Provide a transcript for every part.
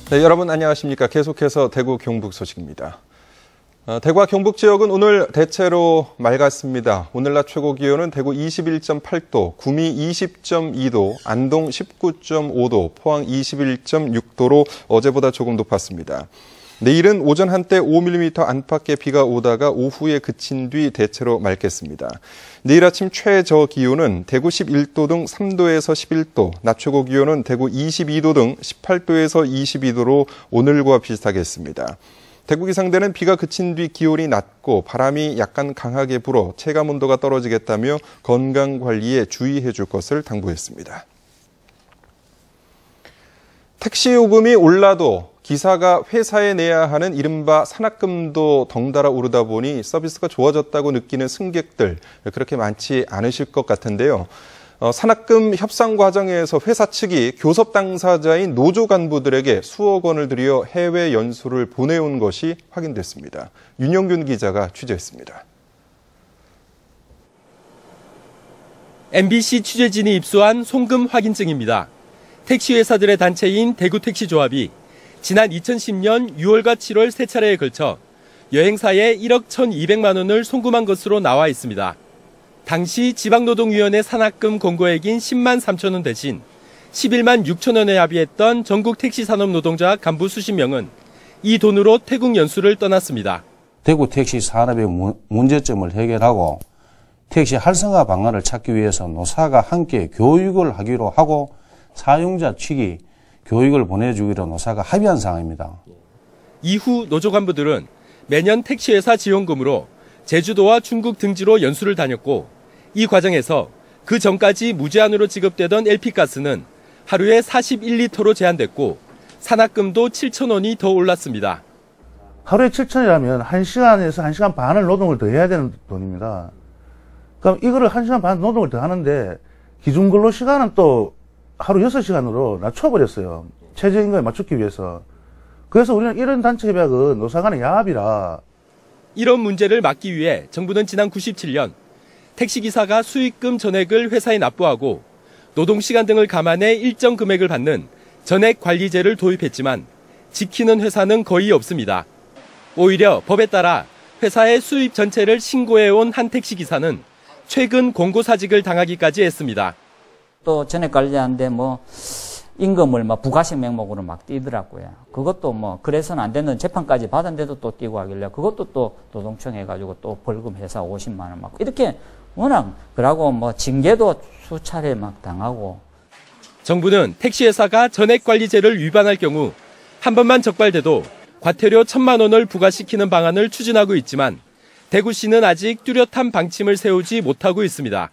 네, 여러분 안녕하십니까. 계속해서 대구 경북 소식입니다. 대구와 경북 지역은 오늘 대체로 맑았습니다. 오늘 낮 최고 기온은 대구 21.8도, 구미 20.2도, 안동 19.5도, 포항 21.6도로 어제보다 조금 높았습니다. 내일은 오전 한때 5mm 안팎의 비가 오다가 오후에 그친 뒤 대체로 맑겠습니다. 내일 아침 최저 기온은 대구 11도 등 3도에서 11도, 낮 최고 기온은 대구 22도 등 18도에서 22도로 오늘과 비슷하겠습니다. 대구 기상대는 비가 그친 뒤 기온이 낮고 바람이 약간 강하게 불어 체감 온도가 떨어지겠다며 건강 관리에 주의해 줄 것을 당부했습니다. 택시 요금이 올라도 기사가 회사에 내야 하는 이른바 산학금도 덩달아 오르다 보니 서비스가 좋아졌다고 느끼는 승객들 그렇게 많지 않으실 것 같은데요. 산학금 협상 과정에서 회사 측이 교섭 당사자인 노조 간부들에게 수억 원을 들여 해외 연수를 보내온 것이 확인됐습니다. 윤영균 기자가 취재했습니다. MBC 취재진이 입수한 송금 확인증입니다. 택시회사들의 단체인 대구택시조합이 지난 2010년 6월과 7월 세 차례에 걸쳐 여행사에 1억 1,200만 원을 송금한 것으로 나와 있습니다. 당시 지방노동위원회 산학금 공고액인 10만 3천 원 대신 11만 6천 원에 합의했던 전국 택시산업 노동자 간부 수십 명은 이 돈으로 태국 연수를 떠났습니다. 대구 택시 산업의 문제점을 해결하고 택시 활성화 방안을 찾기 위해서 노사가 함께 교육을 하기로 하고 사용자 측이 교육을 보내주기로 노사가 합의한 상황입니다. 이후 노조 간부들은 매년 택시회사 지원금으로 제주도와 중국 등지로 연수를 다녔고 이 과정에서 그 전까지 무제한으로 지급되던 LP가스는 하루에 41리터로 제한됐고 산학금도 7천 원이 더 올랐습니다. 하루에 7천이라면 1시간에서 1시간 반을 노동을 더 해야 되는 돈입니다. 그럼 이거를 1시간 반 노동을 더 하는데 기준 근로 시간은 또 하루 6시간으로 낮춰버렸어요. 최저임금에 맞추기 위해서. 그래서 우리는 이런 단체 협약은 노사 간의 야합이라. 이런 문제를 막기 위해 정부는 지난 97년 택시기사가 수익금 전액을 회사에 납부하고 노동시간 등을 감안해 일정 금액을 받는 전액관리제를 도입했지만 지키는 회사는 거의 없습니다. 오히려 법에 따라 회사의 수입 전체를 신고해온 한 택시기사는 최근 공고사직을 당하기까지 했습니다. 또 전액 관리하는데 임금을 부가세 명목으로 막 띄더라고요. 그것도 그래서는 안 되는 재판까지 받은데도 또 띄고 하길래 그것도 또 노동청 해가지고 또 벌금 회사 50만 원 막 이렇게 워낙 그러고 징계도 수차례 막 당하고. 정부는 택시회사가 전액관리제를 위반할 경우 한 번만 적발돼도 과태료 1,000만 원을 부과시키는 방안을 추진하고 있지만 대구시는 아직 뚜렷한 방침을 세우지 못하고 있습니다.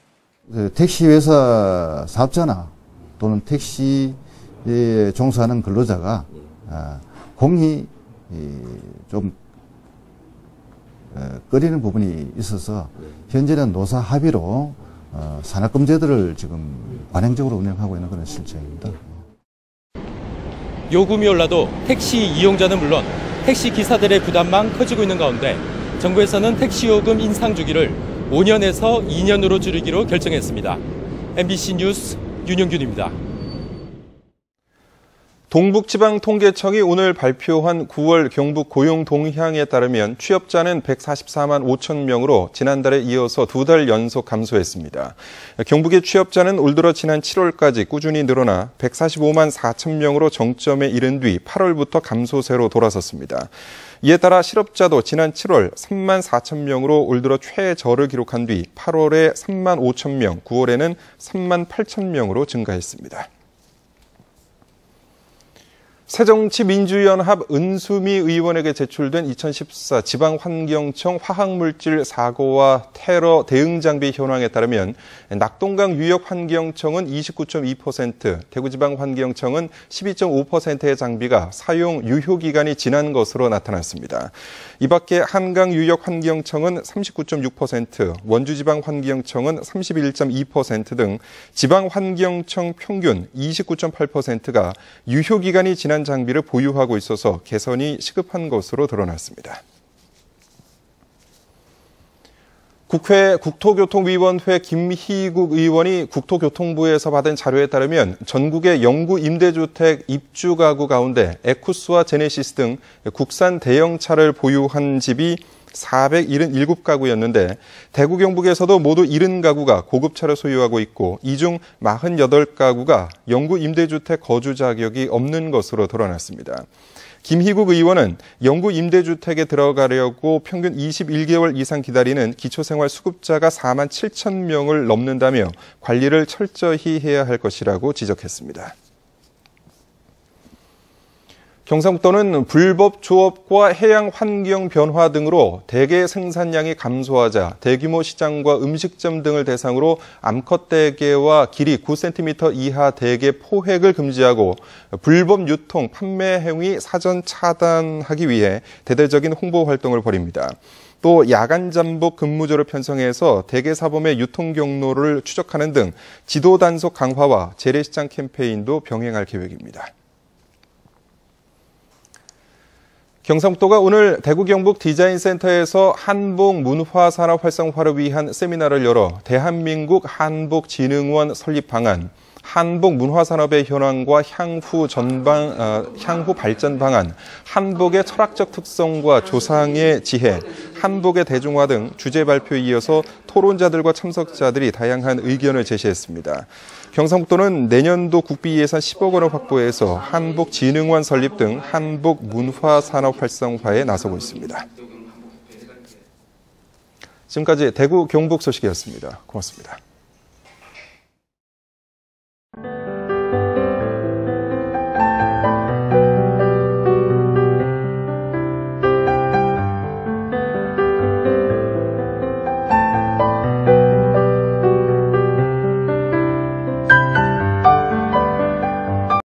택시회사 사업자나 또는 택시에 종사하는 근로자가 공히 좀 꺼리는 부분이 있어서 현재는 노사 합의로 산학금제도를 지금 관행적으로 운영하고 있는 그런 실정입니다. 요금이 올라도 택시 이용자는 물론 택시 기사들의 부담만 커지고 있는 가운데 정부에서는 택시요금 인상 주기를 5년에서 2년으로 줄이기로 결정했습니다. MBC 뉴스 윤영균입니다. 동북지방통계청이 오늘 발표한 9월 경북 고용 동향에 따르면 취업자는 144만 5천 명으로 지난달에 이어서 2달 연속 감소했습니다. 경북의 취업자는 올 들어 지난 7월까지 꾸준히 늘어나 145만 4천 명으로 정점에 이른 뒤 8월부터 감소세로 돌아섰습니다. 이에 따라 실업자도 지난 7월 3만 4천 명으로 올 들어 최저를 기록한 뒤 8월에 3만 5천 명, 9월에는 3만 8천 명으로 증가했습니다. 새정치민주연합 은수미 의원에게 제출된 2014 지방환경청 화학물질 사고와 테러 대응장비 현황에 따르면 낙동강 유역환경청은 29.2%, 대구지방환경청은 12.5%의 장비가 사용 유효기간이 지난 것으로 나타났습니다. 이 밖에 한강유역환경청은 39.6%, 원주지방환경청은 31.2% 등 지방환경청 평균 29.8%가 유효기간이 지난 장비를 보유하고 있어서 개선이 시급한 것으로 드러났습니다. 국회 국토교통위원회 김희국 의원이 국토교통부에서 받은 자료에 따르면 전국의 영구 임대주택 입주 가구 가운데 에쿠스와 제네시스 등 국산 대형차를 보유한 집이 477가구였는데 대구 경북에서도 모두 70가구가 고급차를 소유하고 있고 이 중 48가구가 영구 임대주택 거주 자격이 없는 것으로 드러났습니다. 김희국 의원은 영구 임대주택에 들어가려고 평균 21개월 이상 기다리는 기초생활 수급자가 4만 7천 명을 넘는다며 관리를 철저히 해야 할 것이라고 지적했습니다. 경상북도는 불법 조업과 해양 환경 변화 등으로 대게 생산량이 감소하자 대규모 시장과 음식점 등을 대상으로 암컷 대게와 길이 9cm 이하 대게 포획을 금지하고 불법 유통, 판매 행위 사전 차단하기 위해 대대적인 홍보 활동을 벌입니다. 또 야간 잠복 근무조를 편성해서 대게 사범의 유통 경로를 추적하는 등 지도 단속 강화와 재래시장 캠페인도 병행할 계획입니다. 경상북도가 오늘 대구 경북 디자인센터에서 한복 문화 산업 활성화를 위한 세미나를 열어 대한민국 한복진흥원 설립 방안, 한복 문화 산업의 현황과 향후 발전 방안, 한복의 철학적 특성과 조상의 지혜, 한복의 대중화 등 주제 발표에 이어서 토론자들과 참석자들이 다양한 의견을 제시했습니다. 경상북도는 내년도 국비 예산 10억 원을 확보해서 한복진흥원 설립 등 한복 문화 산업 활성화에 나서고 있습니다. 지금까지 대구 경북 소식이었습니다. 고맙습니다.